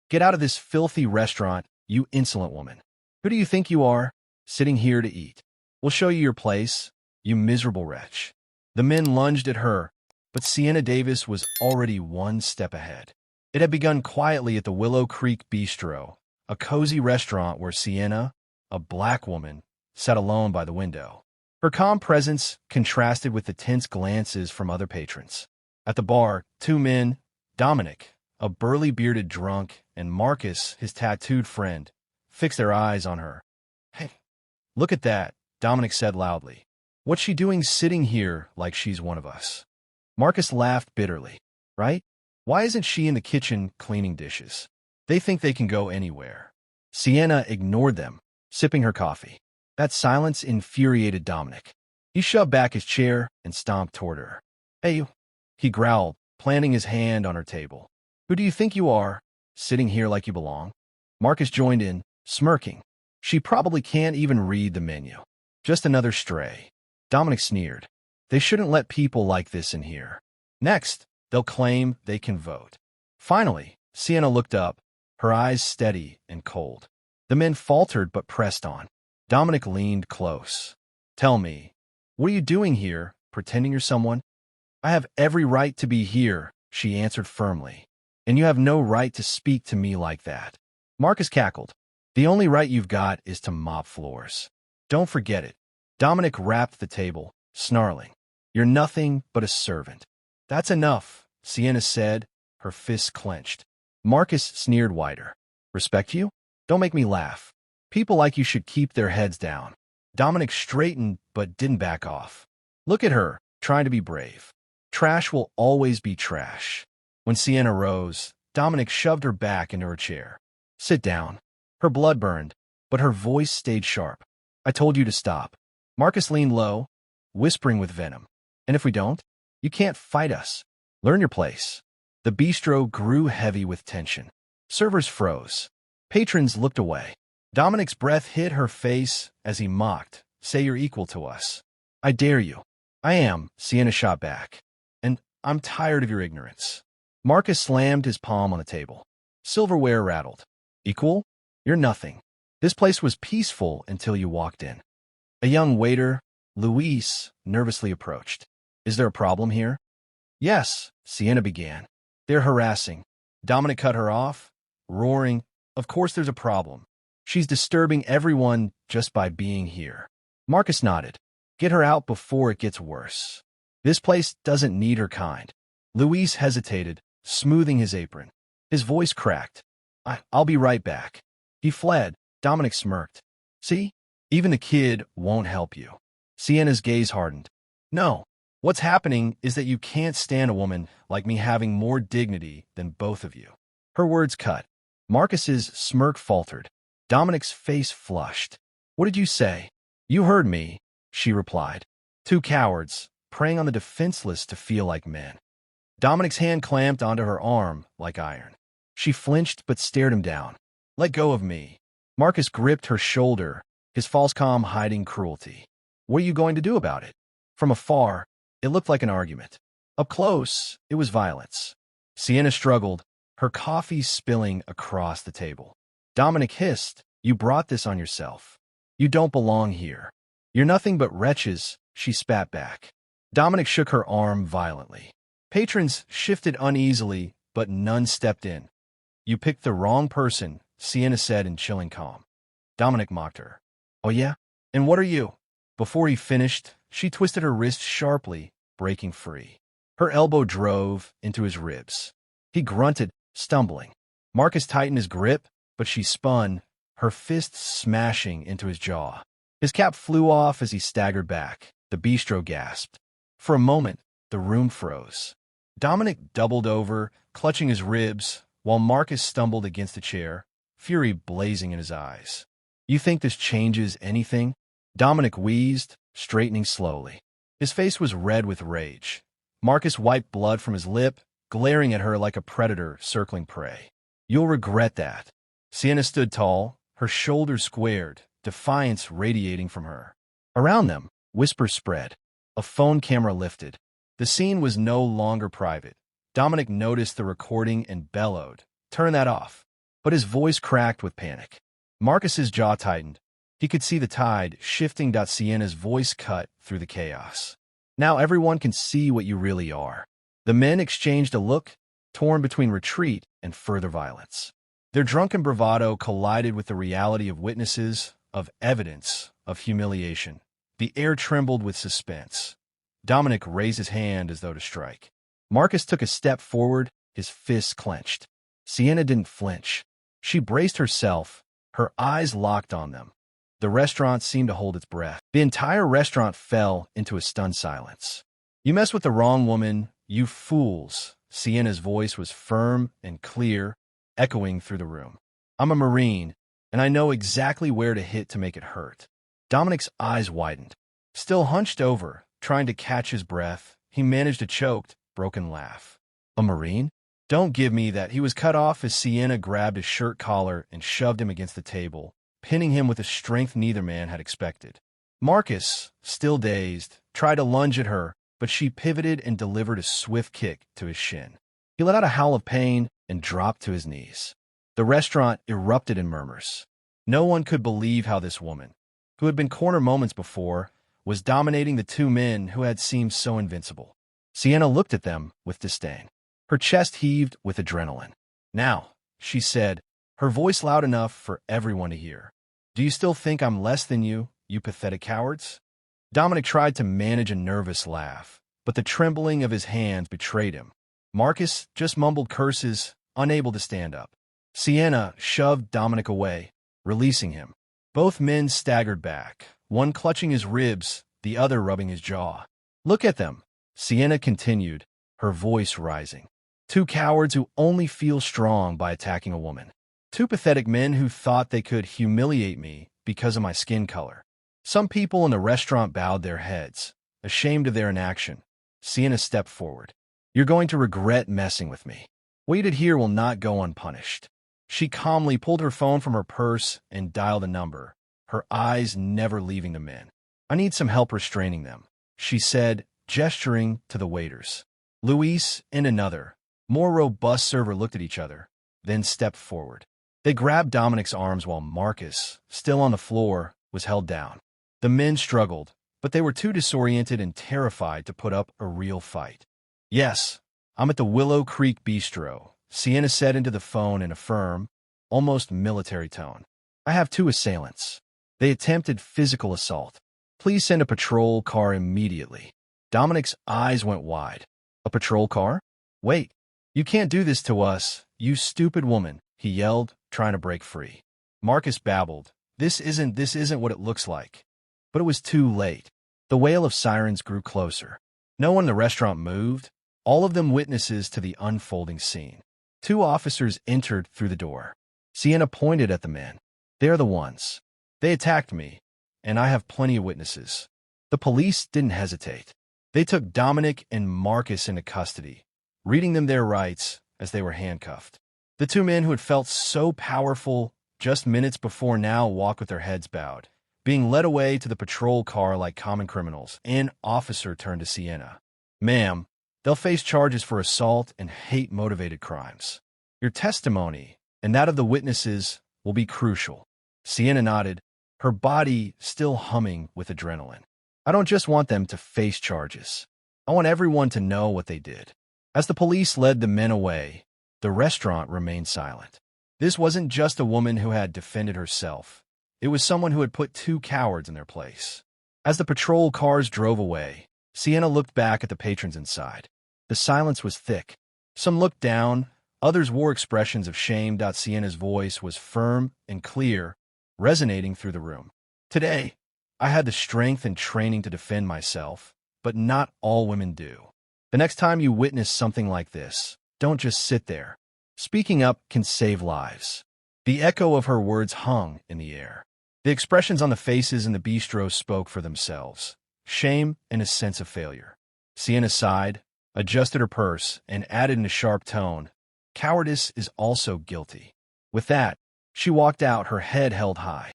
Get out of this filthy restaurant, you insolent woman. Who do you think you are, sitting here to eat? We'll show you your place, you miserable wretch. The men lunged at her, but Sienna Davis was already one step ahead. It had begun quietly at the Willow Creek Bistro, a cozy restaurant where Sienna, a black woman, sat alone by the window. Her calm presence contrasted with the tense glances from other patrons. At the bar, two men, Dominic, a burly bearded drunk, and Marcus, his tattooed friend, fixed their eyes on her. "Hey, look at that," Dominic said loudly. "What's she doing sitting here like she's one of us?" Marcus laughed bitterly. "Right? Why isn't she in the kitchen cleaning dishes? They think they can go anywhere." Sienna ignored them, sipping her coffee. That silence infuriated Dominic. He shoved back his chair and stomped toward her. "Hey, you," he growled, planting his hand on her table. "Who do you think you are, sitting here like you belong?" Marcus joined in, smirking. "She probably can't even read the menu. Just another stray." Dominic sneered. "They shouldn't let people like this in here. Next, they'll claim they can vote." Finally, Sienna looked up, her eyes steady and cold. The men faltered but pressed on. Dominic leaned close. "Tell me, what are you doing here, pretending you're someone?" "I have every right to be here," she answered firmly. "And you have no right to speak to me like that." Marcus cackled. "The only right you've got is to mop floors. Don't forget it." Dominic rapped the table, snarling. "You're nothing but a servant." "That's enough," Sienna said, her fists clenched. Marcus sneered wider. "Respect you? Don't make me laugh. People like you should keep their heads down." Dominic straightened but didn't back off. Look at her, trying to be brave. Trash will always be trash. When Sienna rose, Dominic shoved her back into her chair. "Sit down." Her blood burned, but her voice stayed sharp. "I told you to stop." Marcus leaned low, whispering with venom. "And if we don't? You can't fight us. Learn your place." The bistro grew heavy with tension. Servers froze. Patrons looked away. Dominic's breath hit her face as he mocked. "Say you're equal to us." "I dare you." "I am," Sienna shot back. "And I'm tired of your ignorance." Marcus slammed his palm on the table. Silverware rattled. "Equal? You're nothing. This place was peaceful until you walked in." A young waiter, Luis, nervously approached. "Is there a problem here?" "Yes," Sienna began. "They're harassing." Dominic cut her off, roaring, "Of course there's a problem. She's disturbing everyone just by being here." Marcus nodded. "Get her out before it gets worse. This place doesn't need her kind." Luis hesitated, smoothing his apron. His voice cracked. I'll be right back." He fled. Dominic smirked. "See? Even the kid won't help you." Sienna's gaze hardened. "No. What's happening is that you can't stand a woman like me having more dignity than both of you." Her words cut. Marcus's smirk faltered. Dominic's face flushed. "What did you say?" "You heard me," she replied. "Two cowards, preying on the defenseless to feel like men." Dominic's hand clamped onto her arm like iron. She flinched but stared him down. "Let go of me." Marcus gripped her shoulder, his false calm hiding cruelty. "What are you going to do about it?" From afar, it looked like an argument. Up close, it was violence. Sienna struggled, her coffee spilling across the table. Dominic hissed, "You brought this on yourself. You don't belong here. You're nothing but wretches," she spat back. Dominic shook her arm violently. Patrons shifted uneasily, but none stepped in. "You picked the wrong person," Sienna said in chilling calm. Dominic mocked her. "Oh yeah? And what are you?" Before he finished, she twisted her wrist sharply, breaking free. Her elbow drove into his ribs. He grunted, stumbling. Marcus tightened his grip, but she spun, her fists smashing into his jaw. His cap flew off as he staggered back. The bistro gasped. For a moment, the room froze. Dominic doubled over, clutching his ribs, while Marcus stumbled against a chair, fury blazing in his eyes. "You think this changes anything?" Dominic wheezed, straightening slowly. His face was red with rage. Marcus wiped blood from his lip, glaring at her like a predator circling prey. "You'll regret that." Sienna stood tall, her shoulders squared, defiance radiating from her. Around them, whispers spread. A phone camera lifted. The scene was no longer private. Dominic noticed the recording and bellowed, "Turn that off." but his voice cracked with panic. Marcus's jaw tightened. He could see the tide shifting. Sienna's voice cut through the chaos. Now everyone can see what you really are. The men exchanged a look, torn between retreat and further violence. Their drunken bravado collided with the reality of witnesses, of evidence, of humiliation. The air trembled with suspense. Dominic raised his hand as though to strike. Marcus took a step forward, his fists clenched. Sienna didn't flinch. She braced herself, her eyes locked on them. The restaurant seemed to hold its breath. The entire restaurant fell into a stunned silence. "You mess with the wrong woman, you fools." Sienna's voice was firm and clear, echoing through the room. "I'm a Marine, and I know exactly where to hit to make it hurt." Dominic's eyes widened. Still hunched over, trying to catch his breath, he managed a choked, broken laugh. "A Marine? Don't give me that." He was cut off as Sienna grabbed his shirt collar and shoved him against the table, pinning him with a strength neither man had expected. Marcus, still dazed, tried to lunge at her, but she pivoted and delivered a swift kick to his shin. He let out a howl of pain and dropped to his knees. The restaurant erupted in murmurs. No one could believe how this woman, who had been cornered moments before, was dominating the two men who had seemed so invincible. Sienna looked at them with disdain. Her chest heaved with adrenaline. "Now," she said, her voice loud enough for everyone to hear. "Do you still think I'm less than you, you pathetic cowards?" Dominic tried to manage a nervous laugh, but the trembling of his hands betrayed him. Marcus just mumbled curses, unable to stand up. Sienna shoved Dominic away, releasing him. Both men staggered back, one clutching his ribs, the other rubbing his jaw. "Look at them," Sienna continued, her voice rising. "Two cowards who only feel strong by attacking a woman. Two pathetic men who thought they could humiliate me because of my skin color." Some people in the restaurant bowed their heads, ashamed of their inaction. Sienna stepped forward. "You're going to regret messing with me. What you did here will not go unpunished." She calmly pulled her phone from her purse and dialed a number, her eyes never leaving the men. "I need some help restraining them," she said, gesturing to the waiters. Luis and another, more robust server looked at each other, then stepped forward. They grabbed Dominic's arms while Marcus, still on the floor, was held down. The men struggled, but they were too disoriented and terrified to put up a real fight. "Yes, I'm at the Willow Creek Bistro," Sienna said into the phone in a firm, almost military tone. "I have two assailants. They attempted physical assault. Please send a patrol car immediately." Dominic's eyes went wide. "A patrol car? Wait, you can't do this to us, you stupid woman," he yelled, trying to break free. Marcus babbled, This isn't what it looks like." But it was too late. The wail of sirens grew closer. No one in the restaurant moved, all of them witnesses to the unfolding scene. Two officers entered through the door. Sienna pointed at the men. "They're the ones. They attacked me, and I have plenty of witnesses." The police didn't hesitate. They took Dominic and Marcus into custody, reading them their rights as they were handcuffed. The two men who had felt so powerful just minutes before now walked with their heads bowed, being led away to the patrol car like common criminals. An officer turned to Sienna. "Ma'am, they'll face charges for assault and hate-motivated crimes. Your testimony, and that of the witnesses, will be crucial." Sienna nodded, her body still humming with adrenaline. "I don't just want them to face charges. I want everyone to know what they did." As the police led the men away, the restaurant remained silent. This wasn't just a woman who had defended herself. It was someone who had put two cowards in their place. As the patrol cars drove away, Sienna looked back at the patrons inside. The silence was thick. Some looked down, others wore expressions of shame. Sienna's voice was firm and clear, resonating through the room. "Today, I had the strength and training to defend myself, but not all women do. The next time you witness something like this, don't just sit there. Speaking up can save lives." The echo of her words hung in the air. The expressions on the faces in the bistro spoke for themselves. Shame and a sense of failure. Sienna sighed, adjusted her purse, and added in a sharp tone, "Cowardice is also guilty." With that, she walked out, her head held high.